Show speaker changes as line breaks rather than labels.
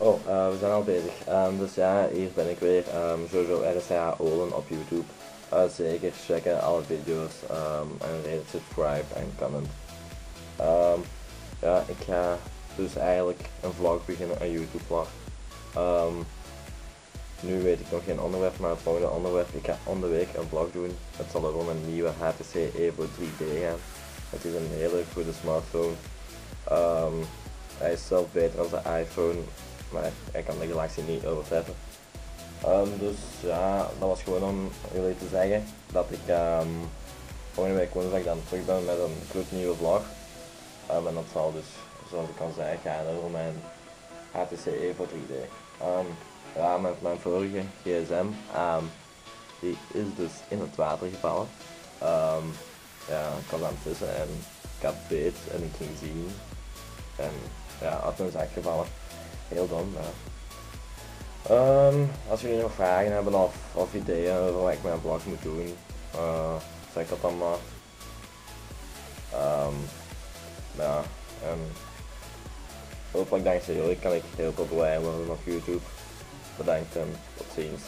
We zijn al bezig. Dus ja, hier ben ik weer. Sowieso RSA Olen op YouTube. Zeker checken alle video's en rate, subscribe en comment. Ja, ik ga dus eigenlijk een vlog beginnen, een YouTube vlog. Nu weet ik nog geen onderwerp, maar het volgende onderwerp, ik ga om de week een vlog doen. Het zal er om een nieuwe Htc Evo 3D gaan. Het is een hele goede smartphone. Hij is zelf beter dan de iPhone, maar hij kan de Galaxy niet overtreffen. Dus ja, dat was gewoon om jullie te zeggen dat ik volgende week woensdag dan terug ben met een gloednieuwe vlog. En dat zal dus, zoals ik al zei, gaan over mijn Htc Evo 3D. Ja, met mijn vorige gsm, die is dus in het water gevallen. Ja, ik was aan het vissen en ik had beet en ik ging zien. En ja, had mijn zak gevallen. Heel dom, ja. Als jullie nog vragen hebben of ideeën over wat ik mijn vlog moet doen, zeg dat dan maar. Ja, en hopelijk dankzij jullie kan ik heel populair worden op YouTube. Bedankt en tot ziens.